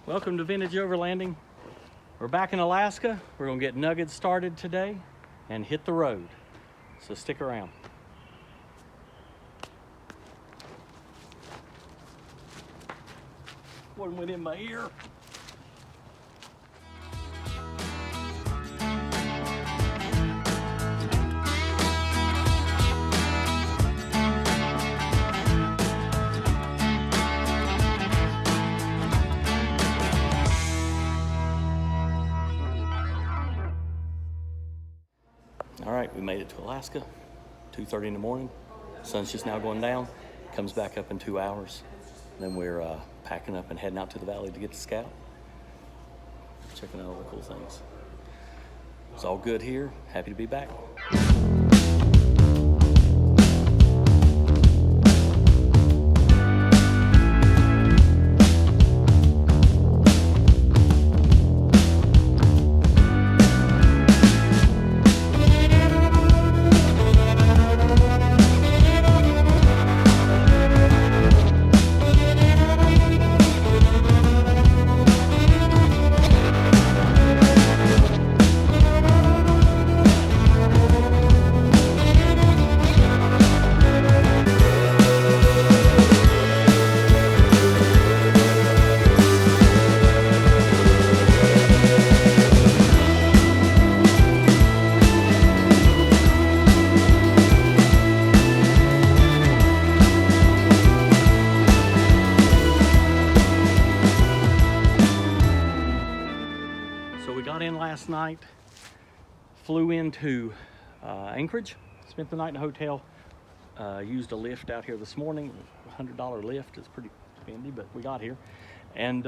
Welcome to Vintage Overlanding. We're back in Alaska. We're gonna get Nugget started today and hit the road. So stick around. One went in my ear. All right, we made it to Alaska, 2:30 in the morning. Sun's just now going down. Comes back up in 2 hours. Then we're packing up and heading out to the valley to get to Scout. Checking out all the cool things. It's all good here. Happy to be back. Last night, flew into Anchorage, spent the night in a hotel, used a lift out here this morning, $100 lift. It's pretty spendy, but we got here. And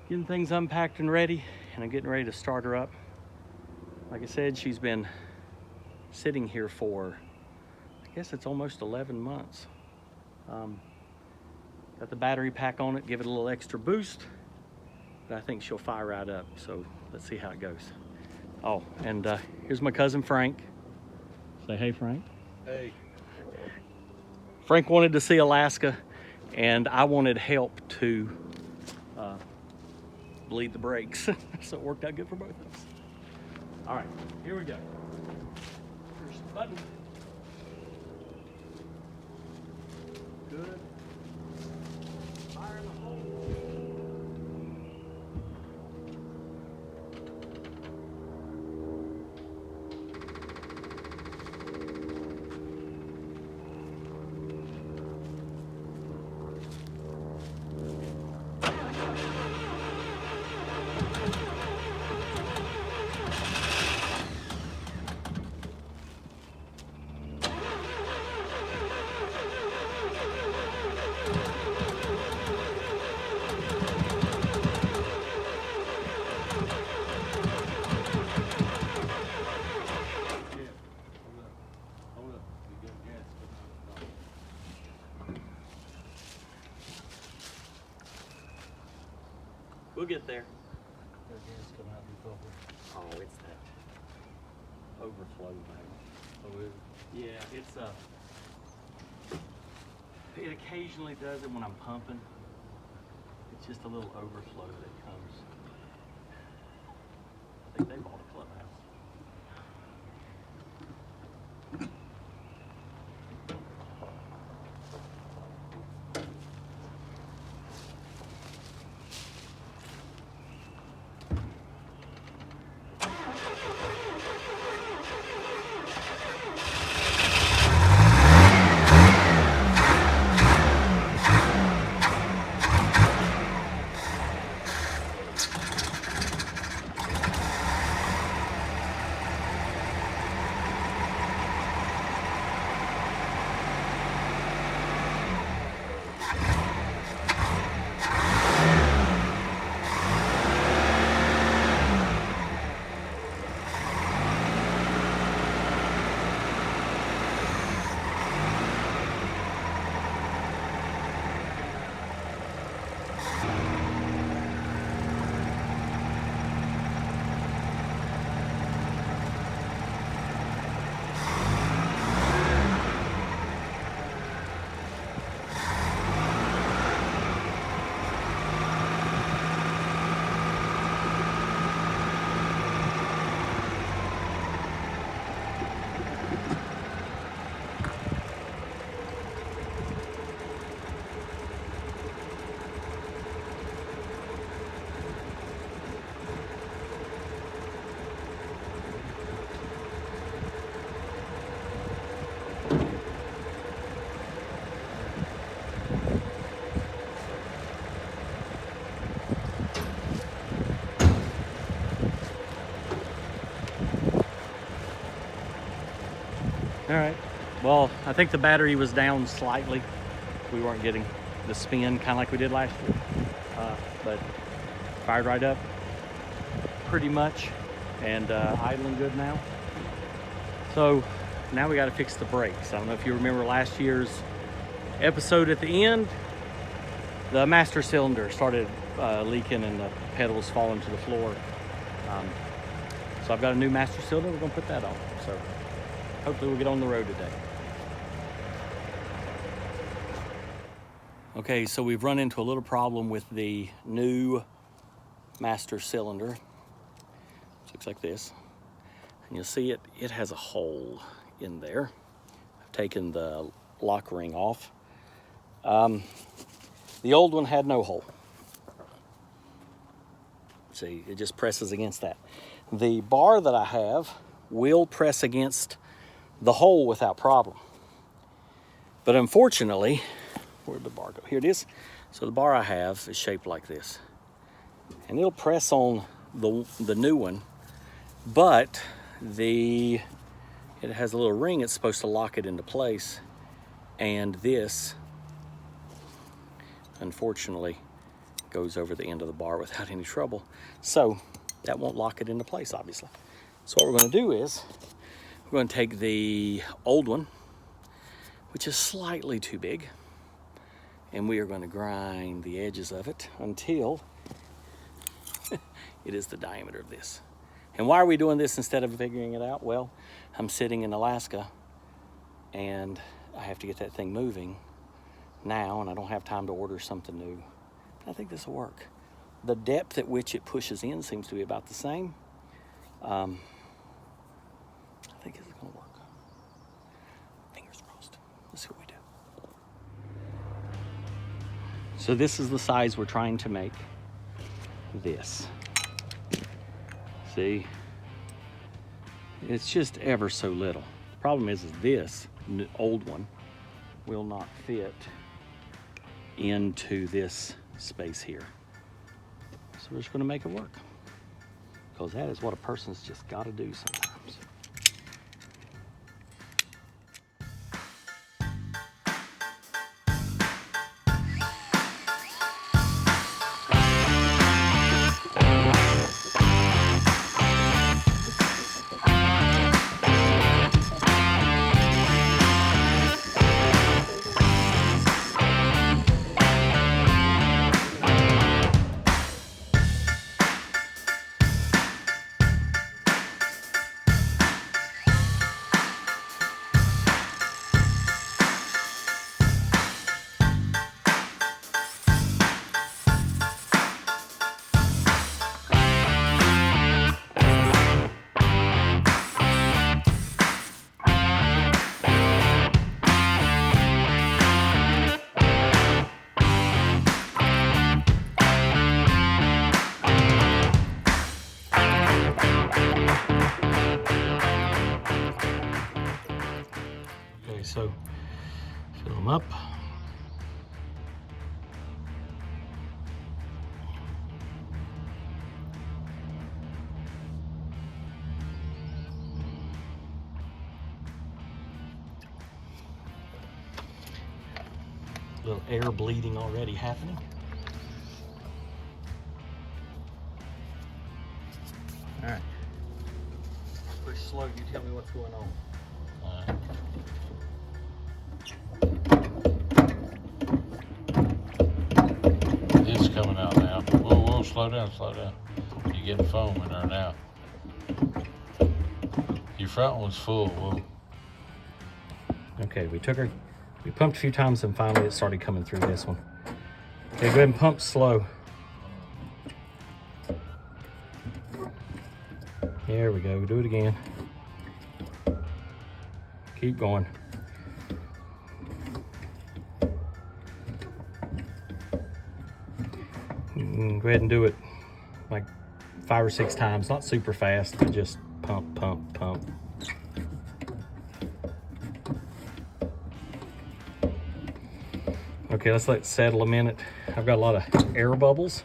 getting things unpacked and ready, and I'm getting ready to start her up. Like I said, she's been sitting here for, I guess it's almost 11 months. Got the battery pack on it, give it a little extra boost. But I think she'll fire right up, so let's see how it goes. Oh, and here's my cousin Frank. Say hey, Frank. Hey. Frank wanted to see Alaska, and I wanted help to bleed the brakes, so it worked out good for both of us. All right, here we go. Here's the button. Good. Fire in the hole. We'll get there. Oh, it's that overflow, man. Oh, is Yeah, it's it occasionally does it when I'm pumping. It's just a little overflow that comes. I think they bought a clubhouse. All right. Well, I think the battery was down slightly. We weren't getting the spin kind of like we did last year. But fired right up pretty much, and idling good now. So now we got to fix the brakes. I don't know if you remember last year's episode. At the end, the master cylinder started leaking and the pedals falling to the floor. So I've got a new master cylinder. We're gonna put that on. So hopefully we'll get on the road today. Okay, so we've run into a little problem with the new master cylinder. It looks like this. And you'll see it has a hole in there. I've taken the lock ring off. The old one had no hole. See, it just presses against that. The bar that I have will press against the hole without problem. But unfortunately, where'd the bar go? Here it is. So the bar I have is shaped like this. And it'll press on the new one, but it has a little ring. It's supposed to lock it into place. And this, unfortunately, goes over the end of the bar without any trouble. So that won't lock it into place, obviously. So what we're gonna do is, we're gonna take the old one, which is slightly too big, and we are gonna grind the edges of it until it is the diameter of this. And why are we doing this instead of figuring it out? Well, I'm sitting in Alaska and I have to get that thing moving now, and I don't have time to order something new. But I think this will work. The depth at which it pushes in seems to be about the same. I think it's gonna work. Fingers crossed. Let's see what we do. So this is the size we're trying to make this. See? It's just ever so little. Problem is this old one will not fit into this space here. So we're just gonna make it work, because that is what a person's just gotta do sometimes. So fill them up. A little air bleeding already happening. All right. Push slow, you tell me what's going on. All right. It's coming out now. Whoa, slow down. You're getting foam in there now. Your front one's full, whoa. Okay, we pumped a few times and finally it started coming through this one. Okay, go ahead and pump slow. There we go, do it again. Keep going. Go ahead and do it like 5 or 6 times, not super fast, but just pump, pump, pump. Okay, let's let it settle a minute. I've got a lot of air bubbles,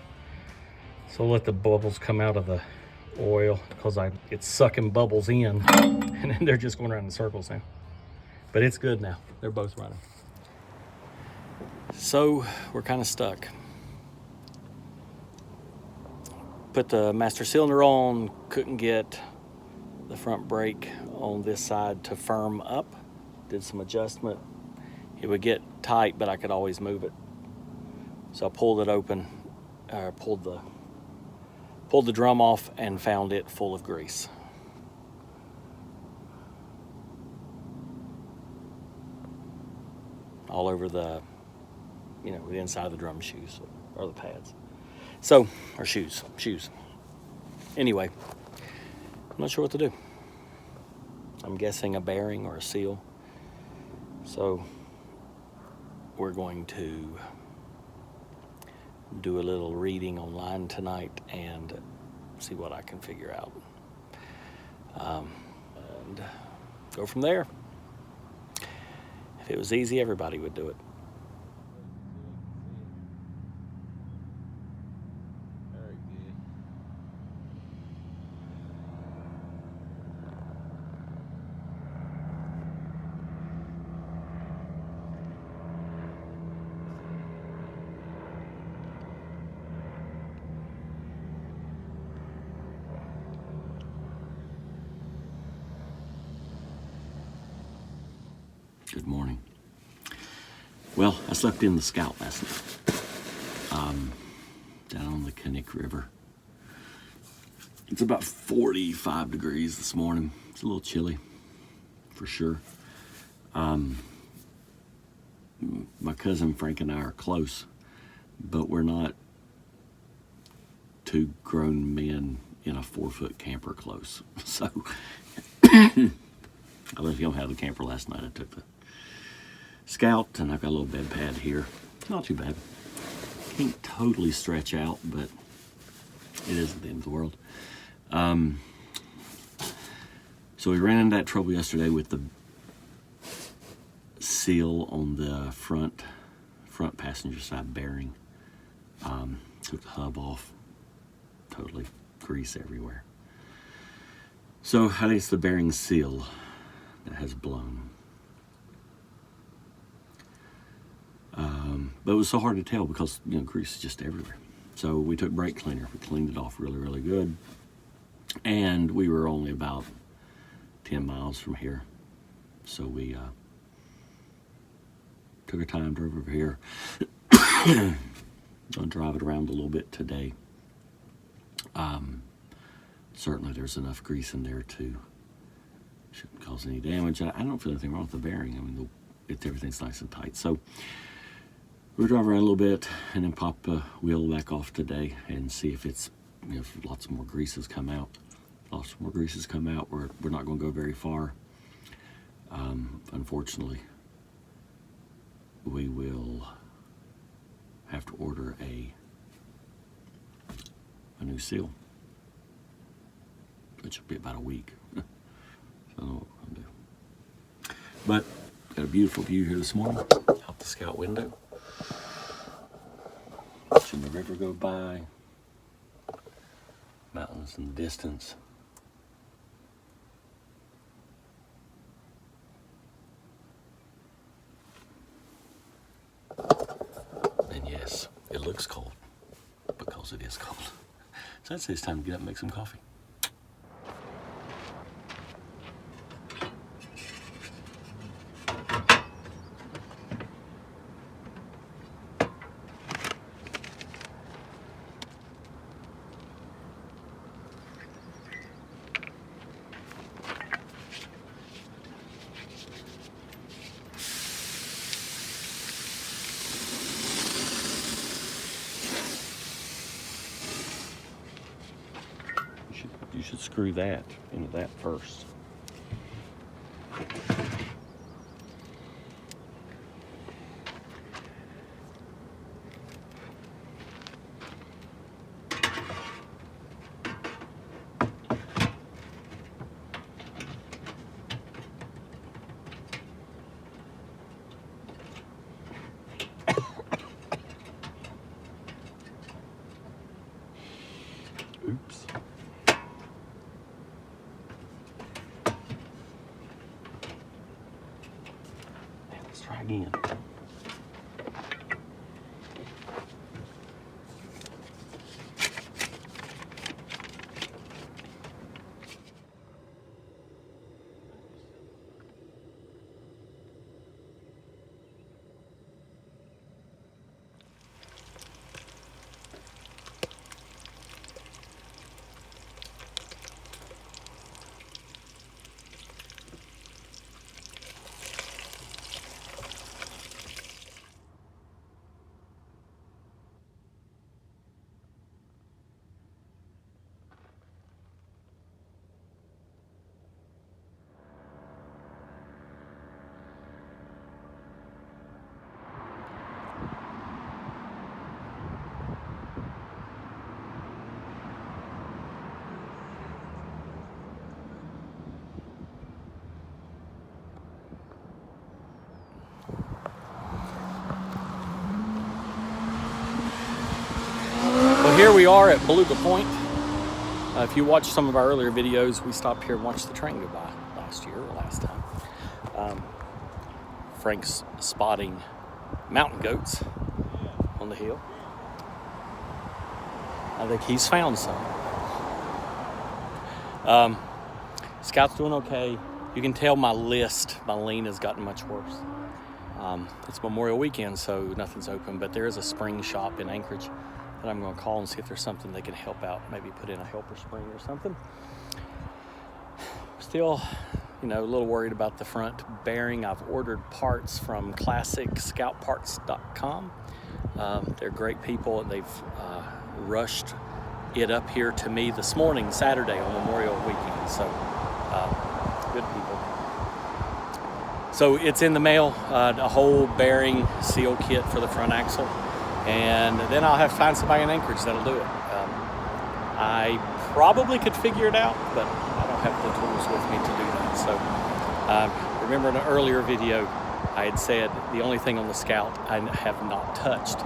so we'll let the bubbles come out of the oil, because it's sucking bubbles in, and then they're just going around in circles now. But it's good now. They're both running. So we're kind of stuck. Put the master cylinder on, couldn't get the front brake on this side to firm up. Did some adjustment. It would get tight, but I could always move it. So I pulled it open, pulled the drum off and found it full of grease. All over the inside of the drum shoes or the pads. So, or shoes. Anyway, I'm not sure what to do. I'm guessing a bearing or a seal. So, we're going to do a little reading online tonight and see what I can figure out. And go from there. If it was easy, everybody would do it. Very good. Good morning. Well, I slept in the Scout last night, down on the Scenic River. It's about 45 degrees this morning. It's a little chilly, for sure. My cousin Frank and I are close, but we're not two grown men in a 4-foot camper close. So I let him have the camper last night. I took the Scout, and I've got a little bed pad here. Not too bad. Can't totally stretch out, but it isn't the end of the world. So we ran into that trouble yesterday with the seal on the front passenger side bearing. Took the hub off. Totally grease everywhere. So I think it's the bearing seal that has blown. But it was so hard to tell because, grease is just everywhere. So we took brake cleaner. We cleaned it off really, really good. And we were only about 10 miles from here. So we took our time, drove over here. Gonna drive it around a little bit today. Certainly there's enough grease in there to shouldn't cause any damage. I don't feel anything wrong with the bearing. I mean, everything's nice and tight. So we'll drive around a little bit and then pop the wheel back off today and see if it's, if lots more grease has come out. Lots more grease has come out. We're not going to go very far. Unfortunately, we will have to order a new seal, which will be about a week. So I don't know what we're going to do. But got a beautiful view here this morning out the Scout window. Watching the river go by. Mountains in the distance. And yes, it looks cold because it is cold. So I'd say it's time to get up and make some coffee. You should screw that into that first. Oops. again. Well, here we are at Beluga Point. If you watched some of our earlier videos, we stopped here and watched the train go by last time. Frank's spotting mountain goats on the hill. I think he's found some. Scout's doing okay. You can tell my lean has gotten much worse. It's Memorial Weekend, so nothing's open, but there is a spring shop in Anchorage that I'm going to call and see if there's something they can help out. Maybe put in a helper spring or something. Still, a little worried about the front bearing. I've ordered parts from ClassicScoutParts.com. They're great people, and they've rushed it up here to me this morning, Saturday, on Memorial Weekend. So, good people. So it's in the mail, a whole bearing seal kit for the front axle. And then I'll have to find somebody in Anchorage that'll do it. I probably could figure it out, but I don't have the tools with me to do that. So remember in an earlier video, I had said the only thing on the Scout I have not touched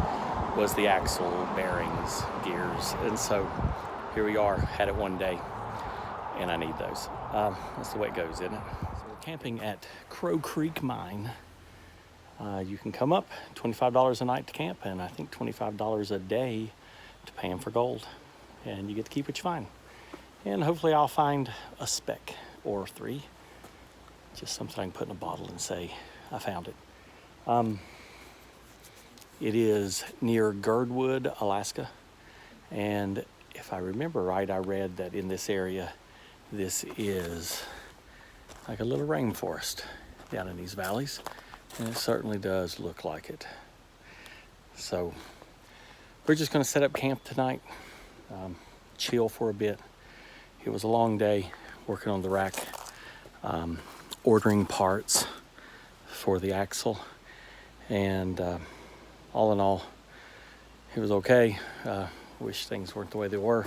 was the axle, bearings, gears. And so here we are, had it one day, and I need those. That's the way it goes, isn't it? So we're camping at Crow Creek Mine. You can come up, $25 a night to camp, and I think $25 a day to pay them for gold. And you get to keep what you find. And hopefully I'll find a speck or 3. Just something I can put in a bottle and say, I found it. It is near Girdwood, Alaska. And if I remember right, I read that in this area, this is like a little rainforest down in these valleys. And it certainly does look like it. So we're just going to set up camp tonight, chill for a bit. It was a long day working on the rack, ordering parts for the axle, and all in all, it was okay. Wish things weren't the way they were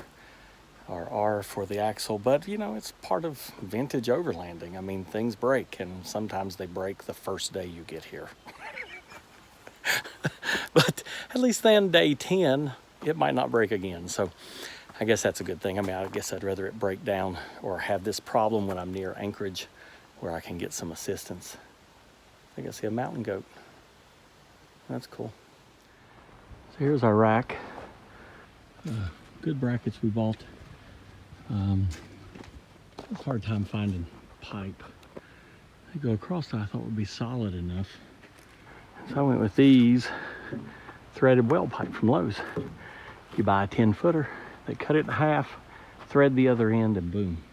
or are for the axle, but it's part of vintage overlanding. I mean, things break, and sometimes they break the first day you get here. But at least then day 10, it might not break again. So I guess that's a good thing. I mean, I guess I'd rather it break down or have this problem when I'm near Anchorage where I can get some assistance. I think I see a mountain goat. That's cool. So here's our rack. Good brackets we bought. It's a hard time finding pipe. They go across that I thought would be solid enough. So I went with these threaded weld pipe from Lowe's. You buy a 10-footer, they cut it in half, thread the other end, and boom.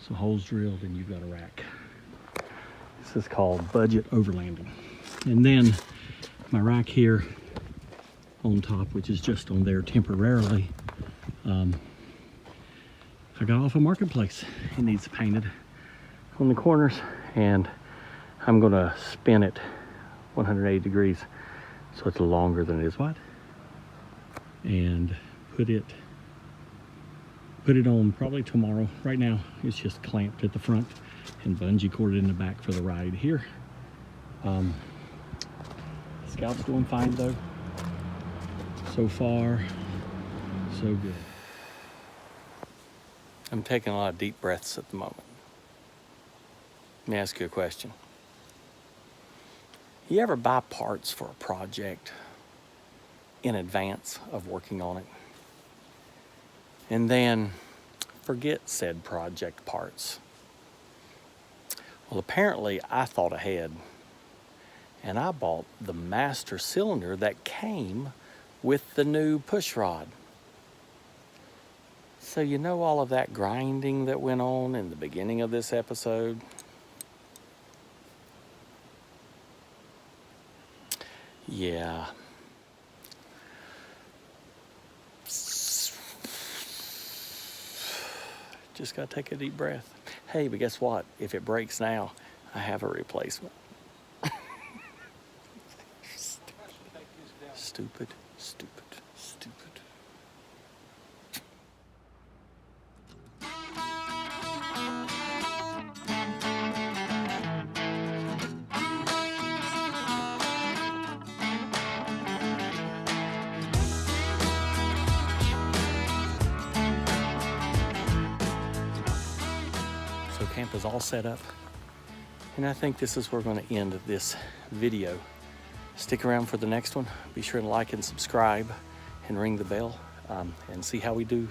Some holes drilled and you've got a rack. This is called budget overlanding. And then my rack here on top, which is just on there temporarily, I got off a marketplace. It needs painted on the corners, and I'm gonna spin it 180 degrees so it's longer than it is wide, and put it on probably tomorrow. Right now it's just clamped at the front and bungee corded in the back for the ride here. Scout's doing fine though. So far, so good. I'm taking a lot of deep breaths at the moment. Let me ask you a question. You ever buy parts for a project in advance of working on it, and then forget said project parts? Well, apparently I thought ahead, and I bought the master cylinder that came with the new push rod. So you know all of that grinding that went on in the beginning of this episode? Yeah. Just gotta take a deep breath. Hey, but guess what? If it breaks now, I have a replacement. Stupid, stupid, stupid. So camp is all set up, and I think this is where we're going to end this video. Stick around for the next one. Be sure to like and subscribe and ring the bell, and see how we do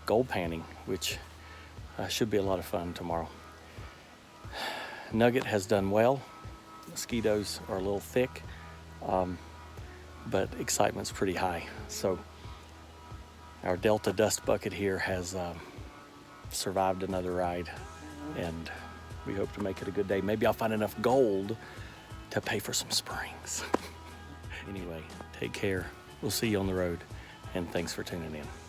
gold panning, which should be a lot of fun tomorrow. Nugget has done well. Mosquitoes are a little thick, but excitement's pretty high. So our Delta dust bucket here has survived another ride, and we hope to make it a good day. Maybe I'll find enough gold to pay for some springs. Anyway, take care. We'll see you on the road, and thanks for tuning in.